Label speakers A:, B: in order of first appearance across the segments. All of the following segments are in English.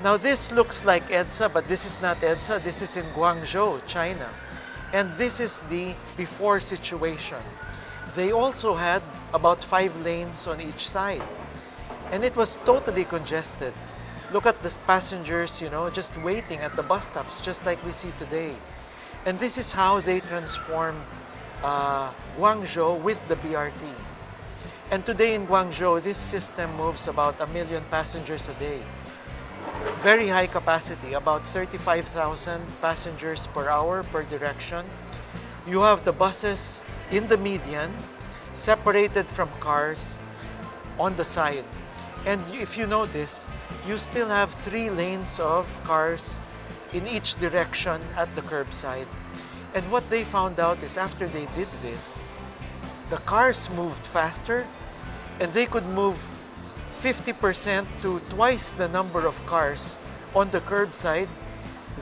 A: Now this looks like EDSA, but this is not EDSA. This is in Guangzhou, China. And this is the before situation. They also had about 5 lanes on each side. And it was totally congested. Look at the passengers, just waiting at the bus stops, just like we see today. And this is how they transformed Guangzhou with the BRT. And today in Guangzhou, this system moves about 1 million passengers a day. Very high capacity, about 35,000 passengers per hour per direction. You have the buses in the median, separated from cars on the side. And if you notice, you still have 3 lanes of cars in each direction at the curbside. And what they found out is after they did this, the cars moved faster and they could move 50% to twice the number of cars on the curbside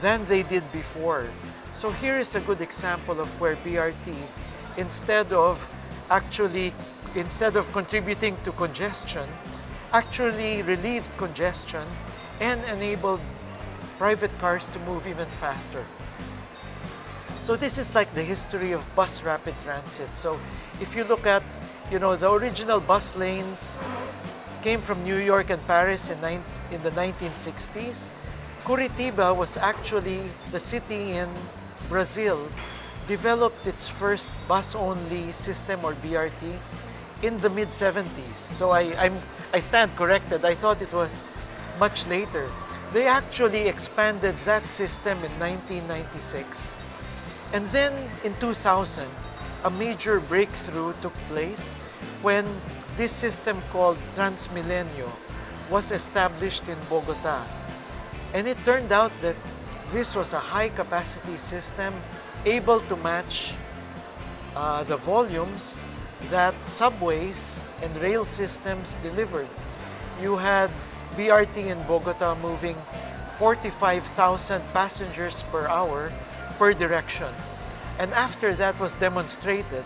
A: than they did before. So here is a good example of where BRT, instead of contributing to congestion, actually relieved congestion and enabled private cars to move even faster. So this is like the history of bus rapid transit. So if you look at, the original bus lanes came from New York and Paris in the 1960s. Curitiba was actually the city in Brazil, developed its first bus-only system or BRT in the mid-70s. So I stand corrected. I thought it was much later. They actually expanded that system in 1996. And then in 2000, a major breakthrough took place when this system called Transmilenio was established in Bogota. And it turned out that this was a high-capacity system able to match the volumes that subways and rail systems delivered. You had BRT in Bogota moving 45,000 passengers per hour per direction. And after that was demonstrated,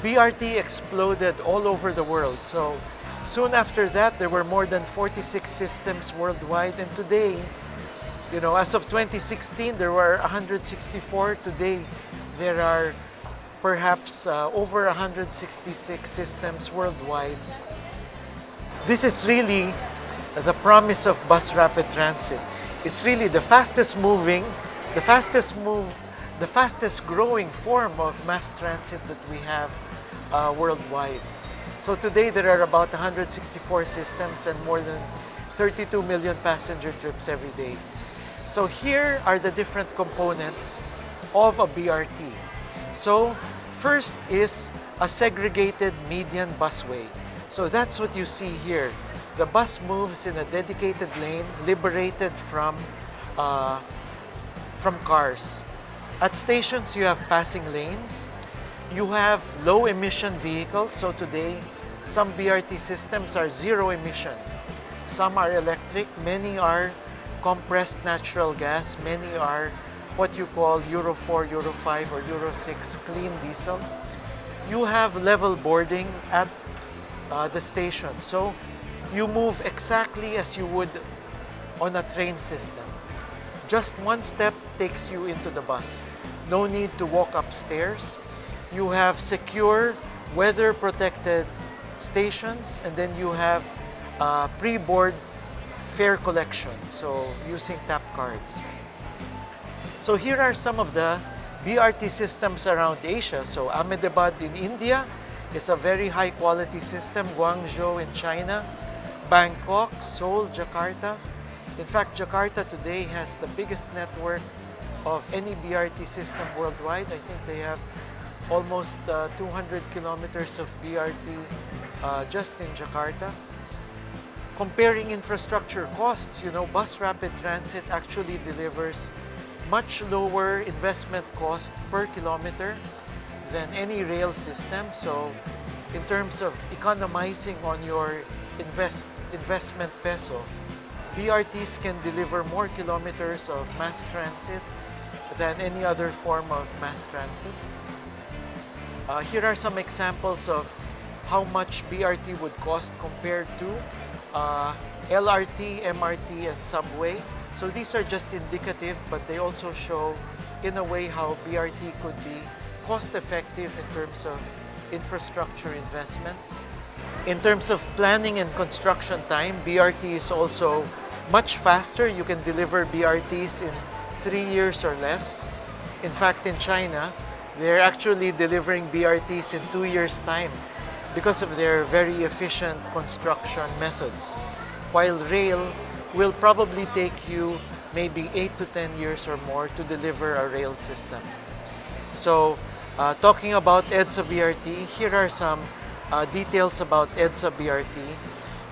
A: BRT exploded all over the world. So soon after that, there were more than 46 systems worldwide. And today, as of 2016, there were 164. Today, there are perhaps over 166 systems worldwide. This is really the promise of bus rapid transit. It's really the fastest growing form of mass transit that we have worldwide. So today there are about 164 systems and more than 32 million passenger trips every day. So here are the different components of a BRT. So first is a segregated median busway. So that's what you see here. The bus moves in a dedicated lane, liberated from cars. At stations, you have passing lanes. You have low emission vehicles. So today, some BRT systems are zero emission. Some are electric, many are compressed natural gas, many are what you call Euro 4, Euro 5, or Euro 6 clean diesel. You have level boarding at the station. So you move exactly as you would on a train system. Just one step takes you into the bus. No need to walk upstairs. You have secure, weather-protected stations, and then you have pre-board fare collection, so using tap cards. So here are some of the BRT systems around Asia. So Ahmedabad in India is a very high-quality system. Guangzhou in China, Bangkok, Seoul, Jakarta. In fact, Jakarta today has the biggest network of any BRT system worldwide. I think they have almost 200 kilometers of BRT just in Jakarta. Comparing infrastructure costs, bus rapid transit actually delivers much lower investment cost per kilometer than any rail system. So in terms of economizing on your investment peso, BRTs can deliver more kilometers of mass transit than any other form of mass transit. Here are some examples of how much BRT would cost compared to LRT, MRT, and subway. So these are just indicative, but they also show in a way how BRT could be cost-effective in terms of infrastructure investment. In terms of planning and construction time, BRT is also much faster. You can deliver BRTs in 3 years or less. In fact, in China, they're actually delivering BRTs in 2 years' time because of their very efficient construction methods. While rail will probably take you maybe 8 to 10 years or more to deliver a rail system. So, talking about EDSA BRT, here are some details about EDSA BRT.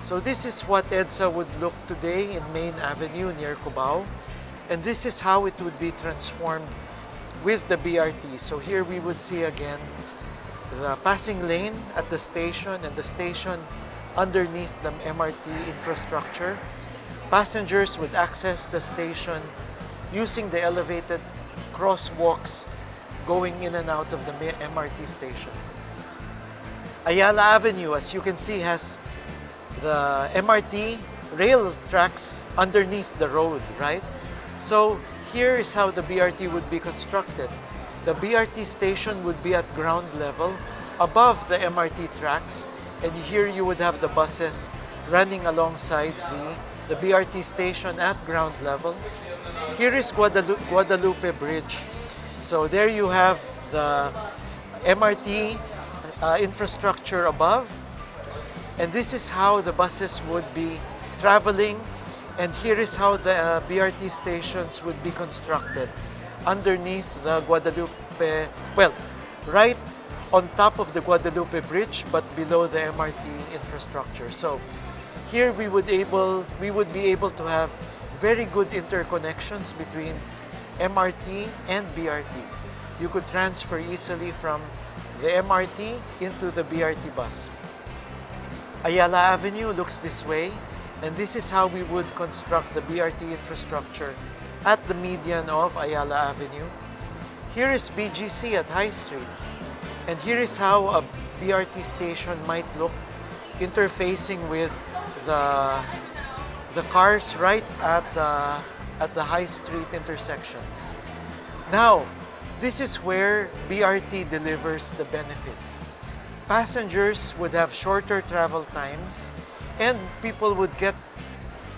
A: So this is what EDSA would look today in Main Avenue near Cubao. And this is how it would be transformed with the BRT. So here we would see again the passing lane at the station and the station underneath the MRT infrastructure. Passengers would access the station using the elevated crosswalks going in and out of the MRT station. Ayala Avenue, as you can see, has the MRT rail tracks underneath the road, right? So here is how the BRT would be constructed. The BRT station would be at ground level above the MRT tracks, and here you would have the buses running alongside the BRT station at ground level. Here is Guadalupe Bridge. So there you have the MRT infrastructure above, and this is how the buses would be traveling, and here is how the BRT stations would be constructed underneath the Guadalupe, well, right on top of the Guadalupe Bridge, but below the MRT infrastructure. So here we would be able to have very good interconnections between MRT and BRT. You could transfer easily from the MRT into the BRT bus. Ayala Avenue looks this way, and this is how we would construct the BRT infrastructure at the median of Ayala Avenue. Here is BGC at High Street, and here is how a BRT station might look interfacing with the cars right at the High Street intersection. Now, this is where BRT delivers the benefits. Passengers would have shorter travel times, and people would get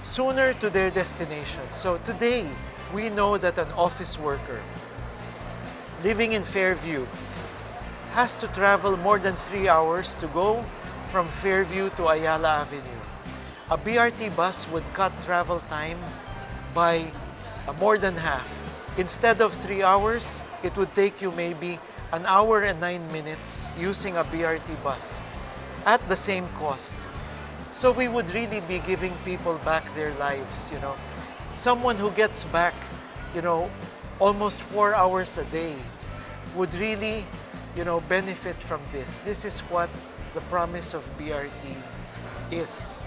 A: sooner to their destination. So today, we know that an office worker living in Fairview has to travel more than 3 hours to go from Fairview to Ayala Avenue. A BRT bus would cut travel time by more than half. Instead of 3 hours, it would take you maybe 1 hour and 9 minutes using a BRT bus at the same cost. So we would really be giving people back their lives, you know. Someone who gets back, you know, almost 4 hours a day would really, you know, benefit from this. This is what the promise of BRT is.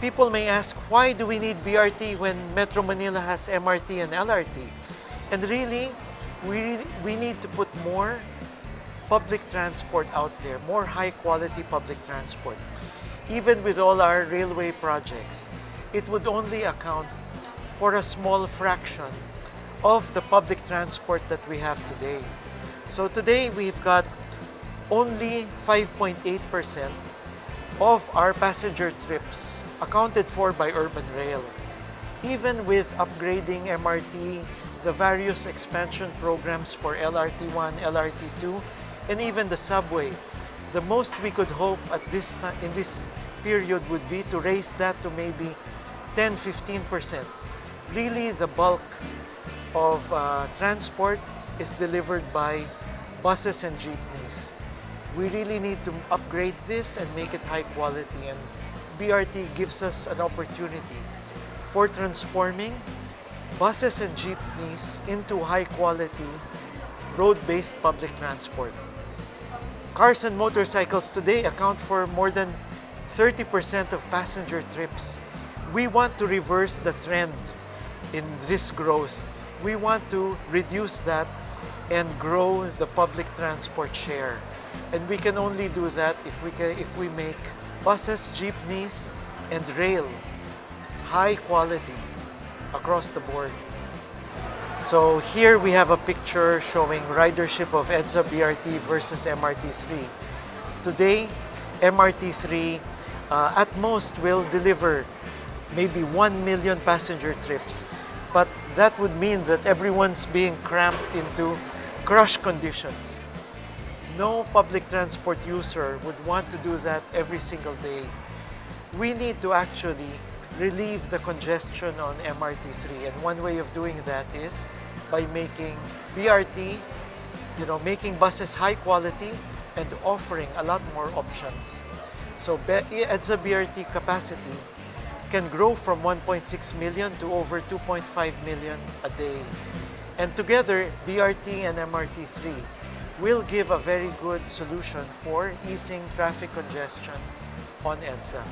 A: People may ask, why do we need BRT when Metro Manila has MRT and LRT? And really, we need to put more public transport out there, more high-quality public transport. Even with all our railway projects, it would only account for a small fraction of the public transport that we have today. So today, we've got only 5.8% of our passenger trips accounted for by urban rail. Even with upgrading MRT, the various expansion programs for LRT1, LRT2, and even the subway, the most we could hope at this time, in this period, would be to raise that to maybe 10-15%. Really, the bulk of transport is delivered by buses and jeepneys. We really need to upgrade this and make it high quality, and BRT gives us an opportunity for transforming buses and jeepneys into high quality road-based public transport. Cars and motorcycles today account for more than 30% of passenger trips. We want to reverse the trend in this growth. We want to reduce that and grow the public transport share. And we can only do that if we make buses, jeepneys, and rail high quality across the board. So here we have a picture showing ridership of EDSA BRT versus MRT3. Today, MRT3 at most will deliver maybe 1 million passenger trips, but that would mean that everyone's being cramped into crush conditions. No public transport user would want to do that every single day. We need to actually relieve the congestion on MRT3, and one way of doing that is by making BRT, making buses high quality and offering a lot more options. So EDSA BRT capacity can grow from 1.6 million to over 2.5 million a day. And together, BRT and MRT3 will give a very good solution for easing traffic congestion on EDSA.